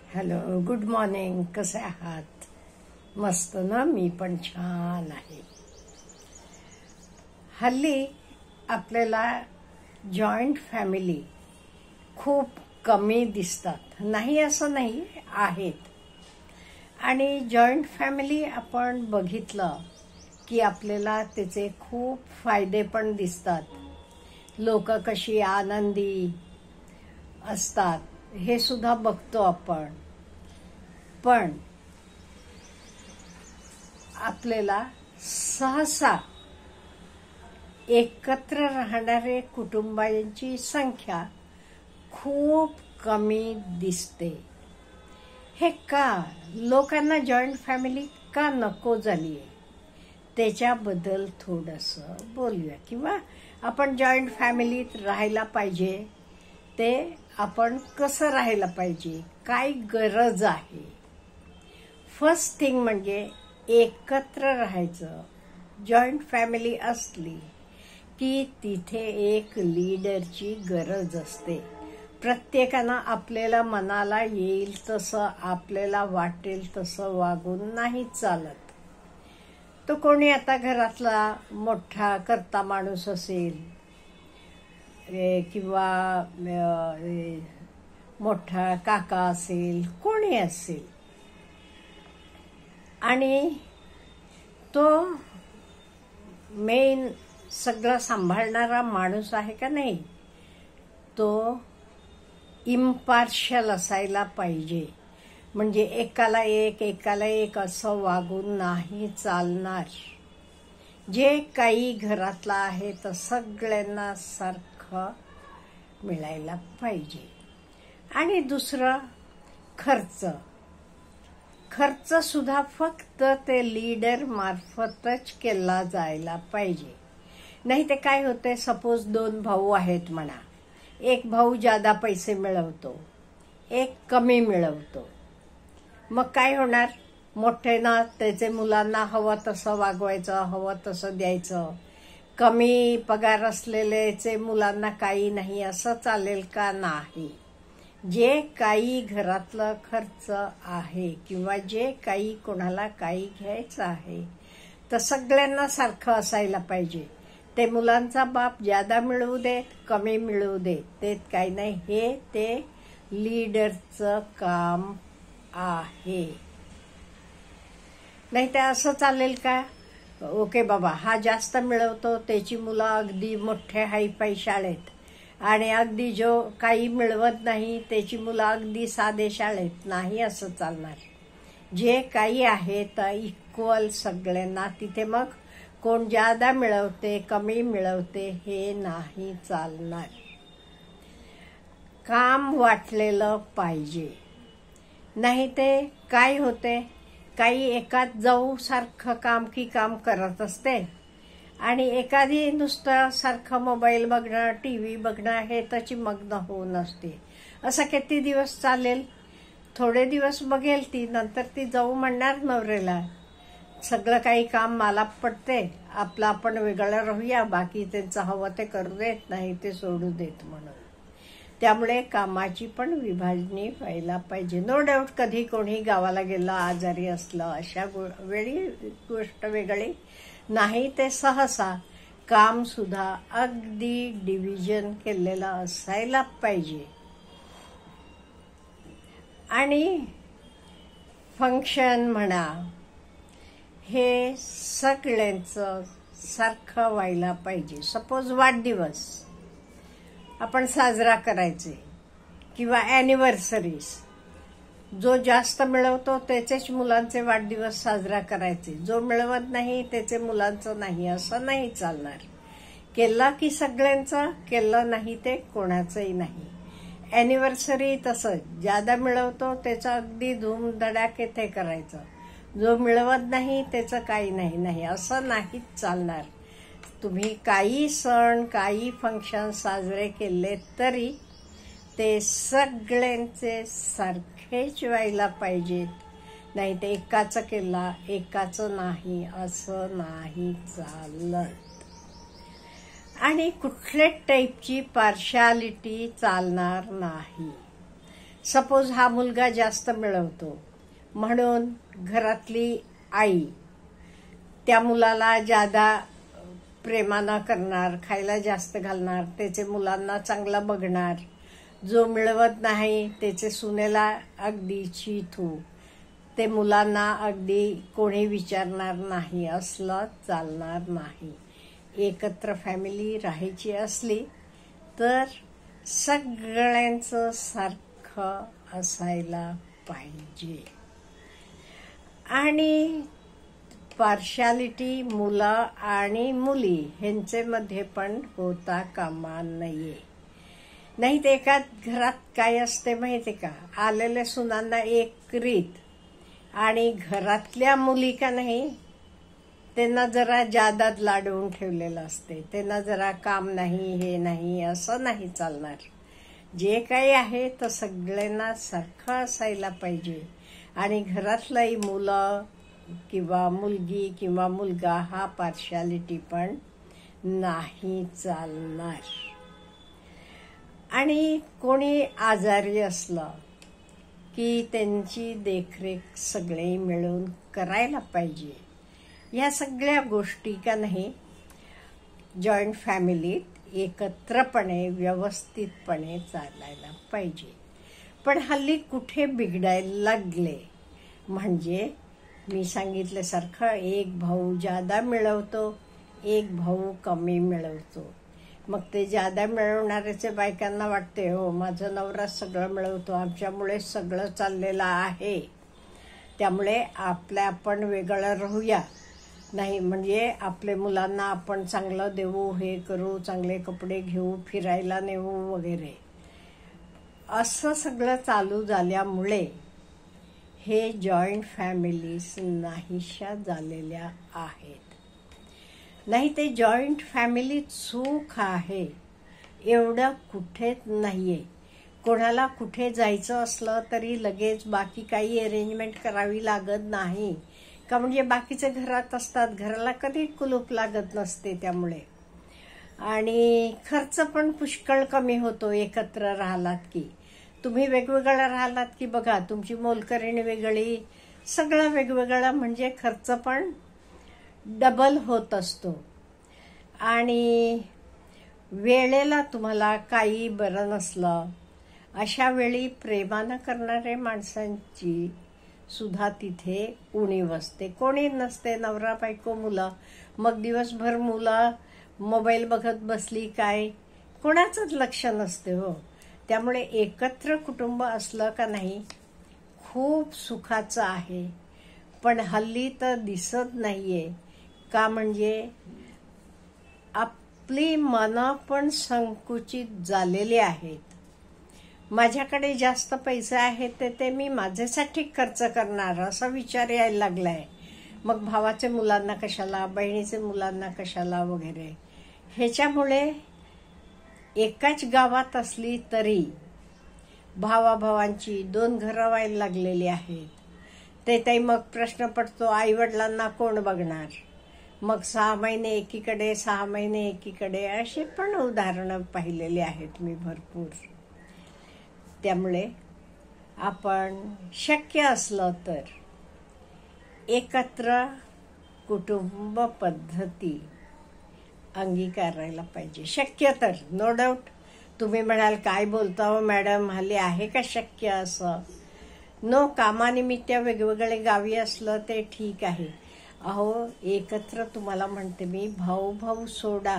Hello, good morning. कसे आहात? मस्त ना? मी पण छान आहे. हल्ली आपल्याला जॉईंट फॅमिली खूप कमी दिसतात. नाही असं नाही, आहेत. आणि जॉईंट फॅमिली आपण बघितलं की आपल्याला त्याचे खूप फायदे पण दिसतात. लोक कशी आनंदी असतात हे सुद्धा बघतो आपण. पण आपल्याला सहसा एकत्र राहणारे कुटुंबांची संख्या खूप कमी दिसते. हे का? लोकांना जॉईंट फॅमिली का नको झाली आहे त्याच्याबद्दल थोडंसं बोलूया. किंवा आपण जॉईंट फॅमिलीत राहायला पाहिजे, ते आपण कसं राहायला पाहिजे, काय गरज आहे. फर्स्ट थिंग म्हणजे एकत्र राहायचं. जॉईंट फॅमिली असली की तिथे एक लीडरची गरज असते. प्रत्येकानं आपल्याला मनाला येईल तसं, आपल्याला वाटेल तसं वागून नाही चालत. तो कोणी आता घरातला मोठा कर्ता माणूस असेल किंवा मोठा काका असेल, कोणी असेल, आणि तो मेन सगळं सांभाळणारा माणूस आहे का नाही, तो इम्पार्शियल असायला पाहिजे. म्हणजे एकाला एक असं वागून नाही चालणार. जे काही घरातलं आहे तर सगळ्यांना सारखं मिळायला पाहिजे. आणि दुसरं, खर्च सुद्धा फक्त ते लीडर मार्फतच केला जायला पाहिजे. नाही ते काय होते, सपोज 2 भाऊ आहेत म्हणा, एक भाऊ जादा पैसे मिळवतो, एक कमी मिळवतो. मग काय होणार? मोठ्यानं त्याचे मुलांना हवं तसं वागवायचं, हवं तसं द्यायचं. कमी पगार असलेल्याचे मुलांना काही नाही असं चालेल का? नाही. जे काही घरातलं खर्च आहे किंवा जे काही कोणाला काही घ्यायचं आहे तर सगळ्यांना सारखं असायला पाहिजे. ते मुलांचा बाप जादा मिळवू देत, कमी मिळवू देत, ते काही नाही. हे ते लीडरचं काम आहे. नाही ते असं चालेल का? ओके बाबा, हा जास्त मिळवतो, त्याची मुलं अगदी मोठे हायफाय शाळेत, आणि अगदी जो काही मिळवत नाही त्याची मुलं अगदी साधे शाळेत, नाही असं चालणार. जे काही आहे तर इक्वल सगळ्यांना. तिथे मग कोण जादा मिळवते, कमी मिळवते हे नाही चालणार. काम वाटलेलं पाहिजे. नाही ते काय होते, काही एकाच जाऊ सारखं काम करत असते आणि एखादी नुसतं सारखं मोबाईल बघणं, टीव्ही बघणं हे त्याची मग्न होऊन असते. असं किती दिवस चालेल? थोडे दिवस बघेल ती, नंतर ती जाऊ म्हणणार नवऱ्याला, सगळं काही काम मला पडते, आपलं आपण वेगळं राहूया, बाकी त्यांचं हवं ते करू देत, नाही ते सोडू देत म्हणून. त्यामुळे कामाची पण विभागणी व्हायला पाहिजे. नो डाऊट कधी कोणी गावाला गेलं, आजारी असलं, अशा वेळी गोष्ट वेगळी. नाही ते सहसा काम सुद्धा अगदी डिव्हिजन केलेलं असायला पाहिजे. आणि फंक्शन म्हणा, हे सगळ्यांचं सारखं व्हायला पाहिजे. सपोज वाढदिवस आपण साजरा करायचे किंवा ॲनिव्हर्सरीज, जो जास्त मिळवतो त्याचेच मुलांचे वाढदिवस साजरा करायचे, जो मिळवत नाही त्याचे मुलांचं नाही, असं नाही चालणार. केलं की सगळ्यांचं, केलं नाही ते कोणाचंही नाही. ॲनिव्हर्सरी तसंच, जादा मिळवतो त्याचं अगदी धूमधडाके ते करायचं, जो मिळवत नाही त्याचं काही नाही, असं नाहीच चालणार. तुम्ही काही सण, काही फंक्शन साजरे केले तरी ते सगळ्यांचे सारखेच व्हायला पाहिजेत. नाही ते एकाचं केला एकाचं नाही, असं नाही चालत. आणि कुठल्या टाईपची पार्शालिटी चालणार नाही. सपोज हा मुलगा जास्त मिळवतो म्हणून घरातली आई त्या मुलाला जादा प्रेमानं करणार, खायला जास्त घालणार, त्याचे मुलांना चांगलं बघणार. जो मिळवत नाही त्याचे सुनेला अगदी छिथू, ते मुलांना अगदी कोणी विचारणार नाही, असलं चालणार नाही. एकत्र फॅमिली राहायची असली तर सगळ्यांचं सारखं असायला पाहिजे. आणि पार्शालिटी मुलं आणि मुली ह्यांच्यामध्ये पण होता कामा नये. नाही तर एका घरात काय असते माहिती का, आलेल्या सुनांना एक रीत आणि घरातल्या मुली का नाही त्यांना जरा जादाच लाडवून ठेवलेलं असते. त्यांना जरा काम नाही, हे नाही, असं नाही चालणार. जे काही आहे तर सगळ्यांना सारखं असायला पाहिजे. आणि घरातलंही मुलं किंवा मुलगी किंवा मुलगा हा पार्शालिटी पण नाही चालणार. आणि कोणी आजारी असलं की त्यांची देखरेख सगळे मिळून करायला पाहिजे. या सगळ्या गोष्टी का नाही जॉईंट फॅमिलीत एकत्रपणे व्यवस्थितपणे चालायला पाहिजे. पण हल्ली कुठे बिघडायला लागले म्हणजे मी सांगितल्यासारखं एक भाऊ जादा मिळवतो, एक भाऊ कमी मिळवतो. मग ते जादा मिळवणाऱ्याच्या बायकांना वाटते हो माझा नवरा सगळं मिळवतो, आमच्यामुळे सगळं चाललेलं आहे, त्यामुळे आपण वेगळं राहूया. नाही म्हणजे आपल्या मुलांना आपण चांगलं देऊ, हे करू, चांगले कपडे घेऊ, फिरायला नेऊ वगैरे. असं सगळं चालू झाल्यामुळे हे जॉईंट फॅमिलीज नाहीशा झालेल्या आहेत. नाही ते जॉईंट फॅमिलीत सुख आहे एवढं कुठेच नाहीये. कोणाला कुठे जायचं असलं तरी लगेच बाकी काही अरेंजमेंट करावी लागत नाही का, म्हणजे बाकीचे घरात असतात, घराला कधी कुलूप लागत नसते. त्यामुळे आणि खर्च पण पुष्कळ कमी होतो एकत्र राहिलात की. तुम्ही वेगवेगळं राहिलात की बघा तुमची मोलकरीण वेगळी, सगळं वेगवेगळं, म्हणजे खर्च पण डबल होत असतो. आणि वेळेला तुम्हाला काही बरं नसलं अशा वेळी प्रेमानं करणारे माणसांची सुद्धा तिथे उणीव असते. कोणी नसते, नवरा बायको मुलं, मग दिवसभर मुलं मोबाईल बघत बसली काय, कोणाचंच लक्ष नसते हो. त्यामुळे एकत्र कुटुंब असलं का नाही खूप सुखाचं आहे. पण हल्ली तर दिसत नाहीये का, म्हणजे आपली मनं पण संकुचित झालेली आहेत. माझ्याकडे जास्त पैसे आहेत ते मी माझ्यासाठी खर्च करणार असा विचार यायला लागलाय. मग भावाचे मुलांना कशाला, बहिणीचे मुलांना कशाला वगैरे. ह्याच्यामुळे एकाच गावात असली तरी भावाभावांची 2 घरं व्हायला लागलेली आहेत. ते मग प्रश्न पडतो आई वडिलांना कोण बघणार. मग 6 महिने एकीकडे, 6 महिने एकीकडे, अशी पण उदाहरणं पाहिलेली आहेत मी भरपूर. त्यामुळे आपण शक्य असलं तर एकत्र कुटुंब पद्धती अंगीकारायला पाहिजे. शक्य तर, नो डाऊट. तुम्ही म्हणाल काय बोलता हो मॅडम, हल्ली आहे का शक्य असं. नो, कामानिमित्त वेगवेगळे गावी असलं ते ठीक आहे. अहो एकत्र तुम्हाला म्हणते मी, भाऊ भाऊ सोडा.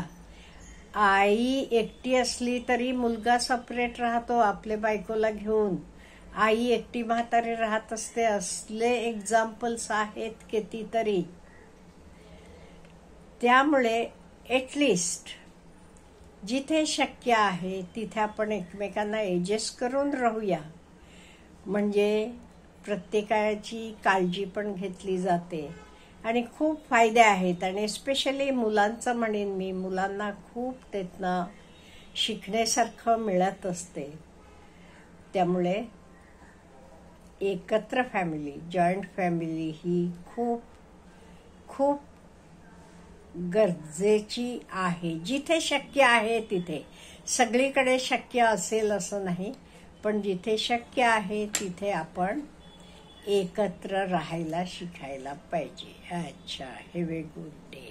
आई एकटी असली तरी मुलगा सेपरेट राहतो आपल्या बायकोला घेऊन, आई एकटी म्हातारी राहत असते. असले एक्झाम्पल्स आहेत कितीतरी. त्यामुळे एटलिस्ट जिथे शक्य आहे तिथे आपण एकमेकांना ॲडजस्ट करून राहूया. म्हणजे प्रत्येकाची काळजी पण घेतली जाते आणि खूप फायदे आहेत. आणि स्पेशली मुलांचं म्हणेन मी, मुलांना खूप त्यातनं शिकण्यासारखं मिळत असते. त्यामुळे एकत्र फॅमिली, जॉईंट फॅमिली ही खूप खूप गरजेची आहे. जिथे शक्य आहे तिथे. सगळीकडे शक्य असेल असं नाही, पण जिथे शक्य आहे तिथे आपण एकत्र राहायला शिकायला पाहिजे. अच्छा, हॅव ए गुड डे.